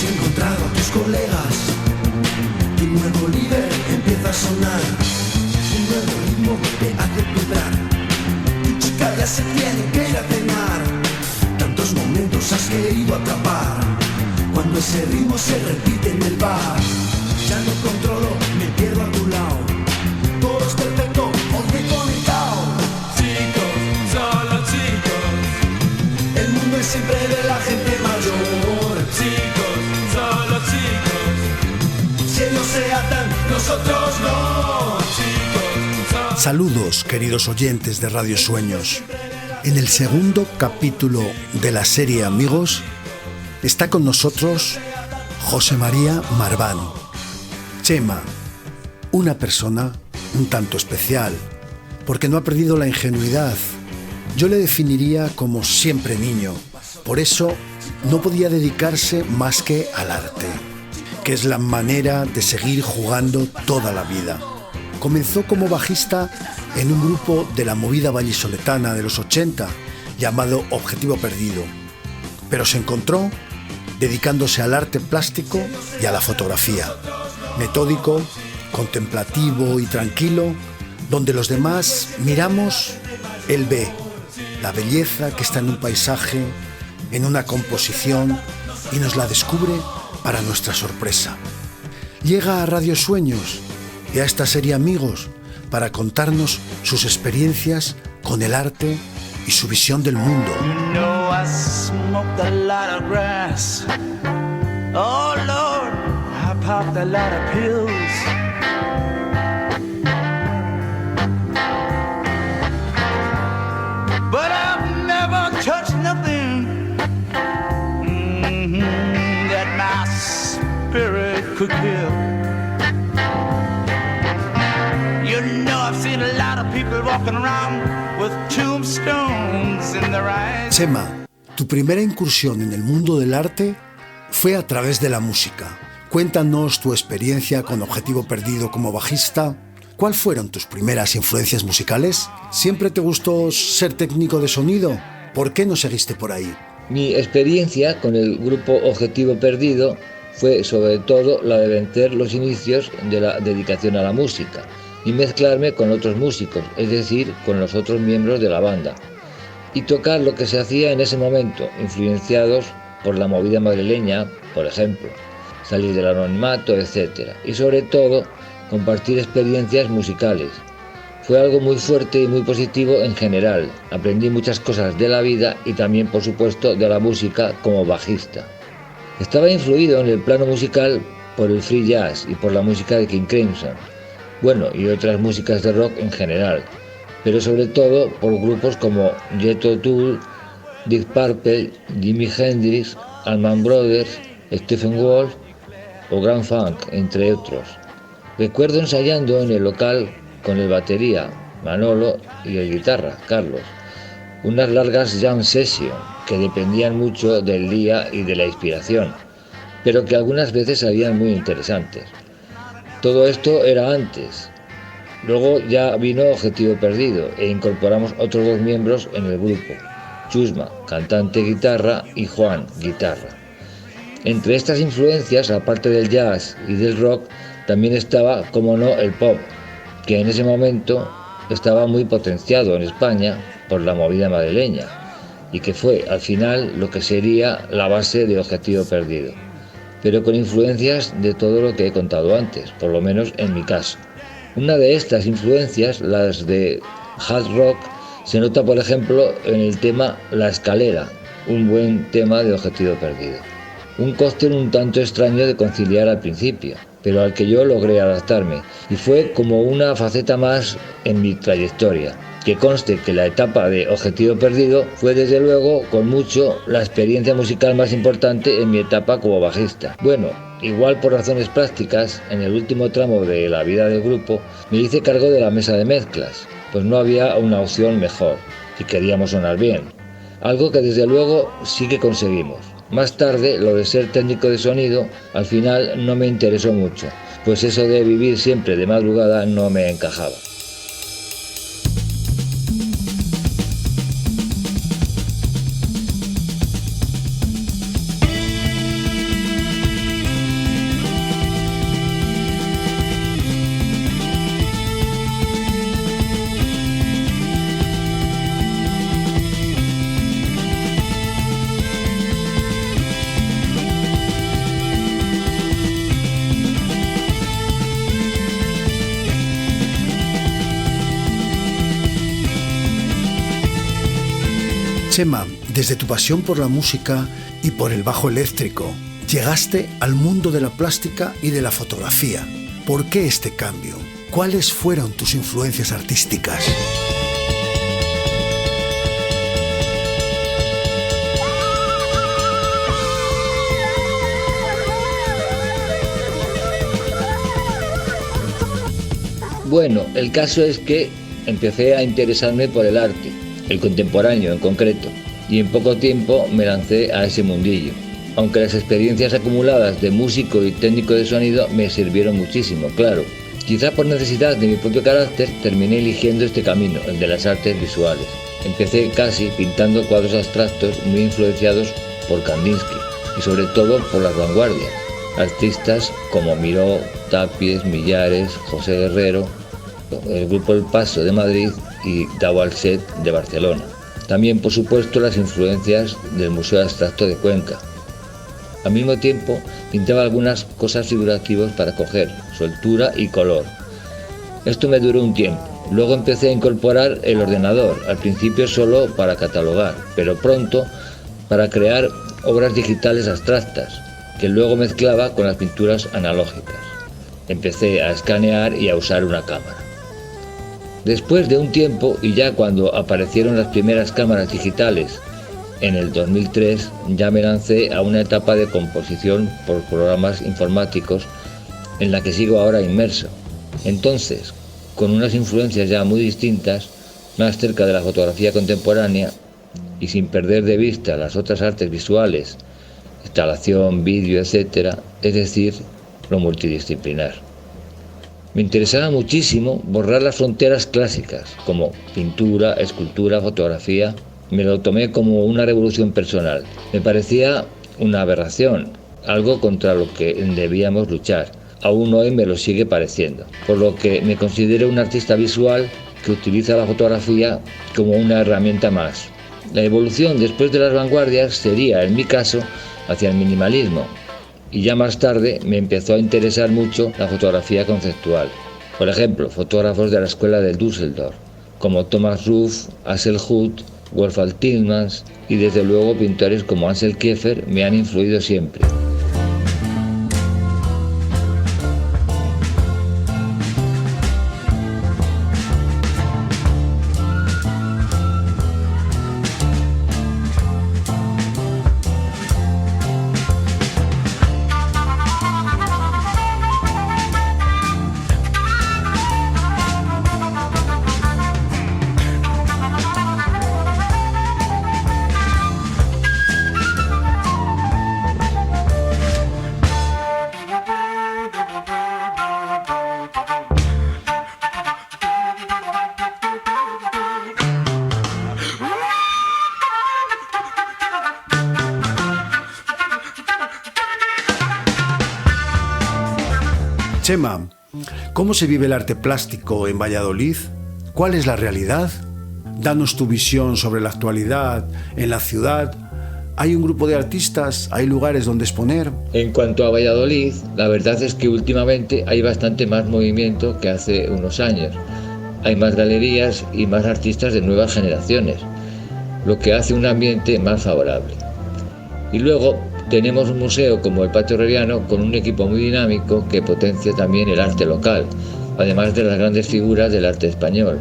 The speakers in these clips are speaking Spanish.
has encontrado a tus colegas. Tu nuevo líder empieza a sonar. Un nuevo ritmo te hace vibrar. Tu chica ya se tiene que ir a cenar. Tantos momentos has querido atrapar. Cuando ese ritmo se repite en el bar. Ya no controlo, me pierdo a tu lado. Todo es perfecto, hoy he conectado. Chicos, solo chicos. El mundo es siempre de la gente mayor. Chicos, solo chicos. Si ellos se atan, nosotros no. Chicos, Saludos, queridos oyentes de Radio Sueños. En el segundo capítulo de la serie Amigos está con nosotros José María Marván. Chema, una persona un tanto especial, porque no ha perdido la ingenuidad. Yo le definiría como siempre niño. Por eso no podía dedicarse más que al arte, que es la manera de seguir jugando toda la vida. Comenzó como bajista en un grupo de la movida vallisoletana de los 80, llamado Objetivo Perdido, pero se encontró dedicándose al arte plástico y a la fotografía. Metódico, contemplativo y tranquilo, donde los demás miramos, él ve la belleza que está en un paisaje, en una composición, y nos la descubre para nuestra sorpresa. Llega a Radio Sueños y a esta serie Amigos para contarnos sus experiencias con el arte y su visión del mundo. You know I smoked a lot of grass. Oh Lord, I popped a lot of pills. But I've never touched nothing that my spirit could kill. You know I've seen a lot of people walking around with tombstones in their eyes. Chema, tu primera incursión en el mundo del arte fue a través de la música. Cuéntanos tu experiencia con Objetivo Perdido como bajista. ¿Cuáles fueron tus primeras influencias musicales? ¿Siempre te gustó ser técnico de sonido? ¿Por qué no seguiste por ahí? Mi experiencia con el grupo Objetivo Perdido fue sobre todo la de vencer los inicios de la dedicación a la música y mezclarme con otros músicos, es decir, con los otros miembros de la banda, y tocar lo que se hacía en ese momento, influenciados por la movida madrileña, por ejemplo, salir del anonimato, etc. Y sobre todo, compartir experiencias musicales. Fue algo muy fuerte y muy positivo en general. Aprendí muchas cosas de la vida y también, por supuesto, de la música como bajista. Estaba influido en el plano musical por el free jazz y por la música de King Crimson, bueno, y otras músicas de rock en general, pero sobre todo por grupos como Jethro Tull, Deep Purple, Jimi Hendrix, Allman Brothers, Stephen Wolf o Grand Funk, entre otros. Recuerdo ensayando en el local con el batería, Manolo, y el guitarra, Carlos, unas largas jam sessions que dependían mucho del día y de la inspiración, pero que algunas veces salían muy interesantes. Todo esto era antes. Luego ya vino Objetivo Perdido e incorporamos otros dos miembros en el grupo, Chusma, cantante guitarra, y Juan, guitarra. Entre estas influencias, aparte del jazz y del rock, también estaba, como no, el pop, que en ese momento estaba muy potenciado en España por la movida madrileña y que fue al final lo que sería la base de Objetivo Perdido, pero con influencias de todo lo que he contado antes, por lo menos en mi caso. Una de estas influencias, las de hard rock, se nota por ejemplo en el tema La Escalera, un buen tema de Objetivo Perdido. Un cóctel un tanto extraño de conciliar al principio, pero al que yo logré adaptarme, y fue como una faceta más en mi trayectoria. Que conste que la etapa de Objetivo Perdido fue desde luego con mucho la experiencia musical más importante en mi etapa como bajista. Bueno, igual por razones prácticas, en el último tramo de la vida del grupo me hice cargo de la mesa de mezclas, pues no había una opción mejor, si queríamos sonar bien. Algo que desde luego sí que conseguimos. Más tarde, lo de ser técnico de sonido, al final no me interesó mucho, pues eso de vivir siempre de madrugada no me encajaba. Chema, desde tu pasión por la música y por el bajo eléctrico, llegaste al mundo de la plástica y de la fotografía. ¿Por qué este cambio? ¿Cuáles fueron tus influencias artísticas? Bueno, el caso es que empecé a interesarme por el arte, el contemporáneo en concreto, y en poco tiempo me lancé a ese mundillo. Aunque las experiencias acumuladas de músico y técnico de sonido me sirvieron muchísimo, claro. Quizá por necesidad de mi propio carácter terminé eligiendo este camino, el de las artes visuales. Empecé casi pintando cuadros abstractos muy influenciados por Kandinsky y sobre todo por las vanguardias, artistas como Miró, Tapies, Millares, José Guerrero, el grupo El Paso de Madrid y Daualset de Barcelona. También, por supuesto, las influencias del Museo Abstracto de Cuenca. Al mismo tiempo, pintaba algunas cosas figurativas para coger soltura y color. Esto me duró un tiempo. Luego empecé a incorporar el ordenador, al principio solo para catalogar, pero pronto para crear obras digitales abstractas, que luego mezclaba con las pinturas analógicas. Empecé a escanear y a usar una cámara. Después de un tiempo, y ya cuando aparecieron las primeras cámaras digitales, en el 2003, ya me lancé a una etapa de composición por programas informáticos en la que sigo ahora inmerso. Entonces, con unas influencias ya muy distintas, más cerca de la fotografía contemporánea y sin perder de vista las otras artes visuales, instalación, vídeo, etc., es decir, lo multidisciplinar. Me interesaba muchísimo borrar las fronteras clásicas, como pintura, escultura, fotografía. Me lo tomé como una revolución personal. Me parecía una aberración, algo contra lo que debíamos luchar. Aún hoy me lo sigue pareciendo, por lo que me considero un artista visual que utiliza la fotografía como una herramienta más. La evolución después de las vanguardias sería, en mi caso, hacia el minimalismo, y ya más tarde me empezó a interesar mucho la fotografía conceptual. Por ejemplo, fotógrafos de la escuela de Düsseldorf, como Thomas Ruff, Axel Huth, Wolfgang Tillmans y desde luego pintores como Ansel Kiefer me han influido siempre. Chema, ¿cómo se vive el arte plástico en Valladolid? ¿Cuál es la realidad? Danos tu visión sobre la actualidad en la ciudad. ¿Hay un grupo de artistas? ¿Hay lugares donde exponer? En cuanto a Valladolid, la verdad es que últimamente hay bastante más movimiento que hace unos años. Hay más galerías y más artistas de nuevas generaciones, lo que hace un ambiente más favorable. Y luego tenemos un museo como el Patio Herreriano con un equipo muy dinámico que potencia también el arte local, además de las grandes figuras del arte español.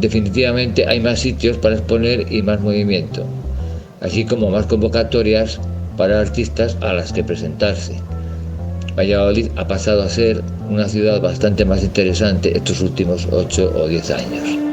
Definitivamente hay más sitios para exponer y más movimiento, así como más convocatorias para artistas a las que presentarse. Valladolid ha pasado a ser una ciudad bastante más interesante estos últimos 8 o 10 años.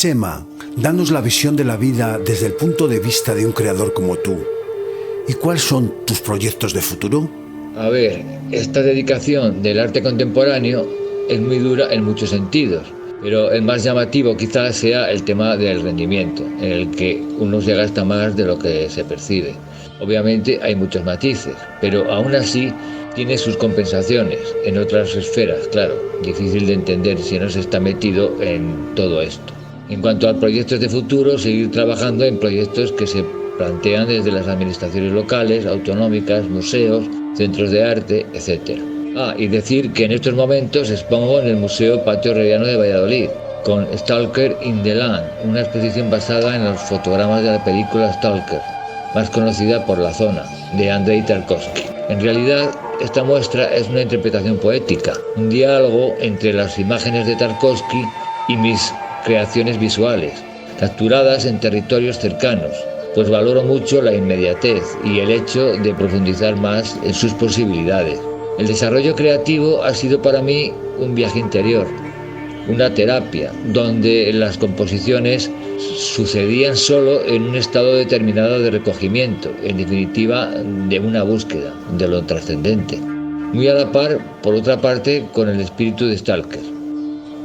Chema, danos la visión de la vida desde el punto de vista de un creador como tú. ¿Y cuáles son tus proyectos de futuro? A ver, esta dedicación del arte contemporáneo es muy dura en muchos sentidos, pero el más llamativo quizás sea el tema del rendimiento, en el que uno se gasta más de lo que se percibe. Obviamente hay muchos matices, pero aún así tiene sus compensaciones en otras esferas, claro, difícil de entender si no se está metido en todo esto. En cuanto a proyectos de futuro, seguir trabajando en proyectos que se plantean desde las administraciones locales, autonómicas, museos, centros de arte, etc. Y decir que en estos momentos expongo en el Museo Patio Herreriano de Valladolid, con Stalker in the Land, una exposición basada en los fotogramas de la película Stalker, más conocida por La Zona, de Andrei Tarkovsky. En realidad, esta muestra es una interpretación poética, un diálogo entre las imágenes de Tarkovsky y mis creaciones visuales, capturadas en territorios cercanos, pues valoro mucho la inmediatez y el hecho de profundizar más en sus posibilidades. El desarrollo creativo ha sido para mí un viaje interior, una terapia, donde las composiciones sucedían solo en un estado determinado de recogimiento, en definitiva de una búsqueda de lo trascendente, muy a la par, por otra parte, con el espíritu de Stalker.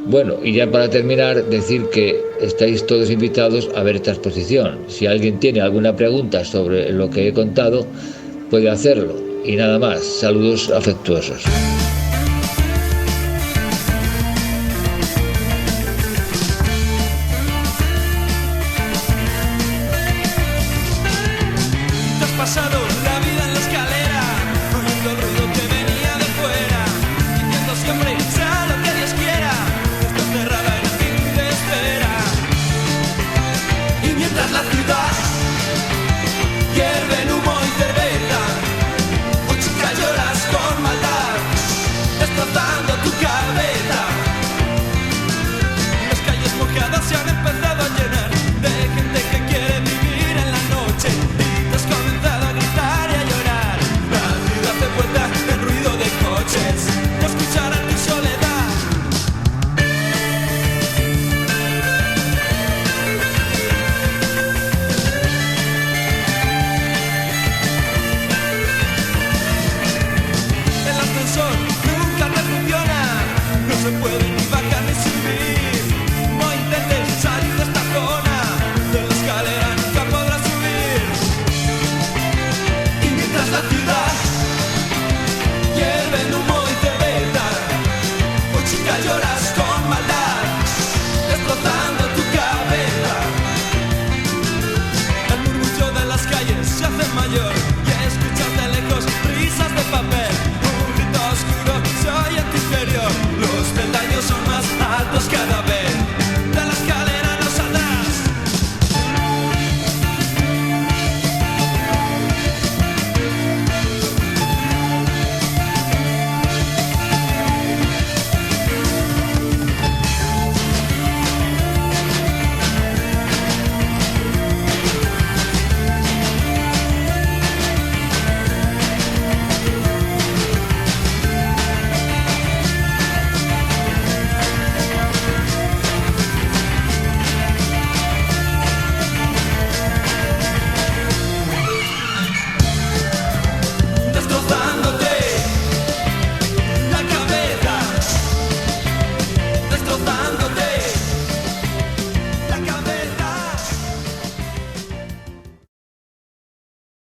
Bueno, y ya para terminar, decir que estáis todos invitados a ver esta exposición. Si alguien tiene alguna pregunta sobre lo que he contado, puede hacerlo. Y nada más, saludos afectuosos.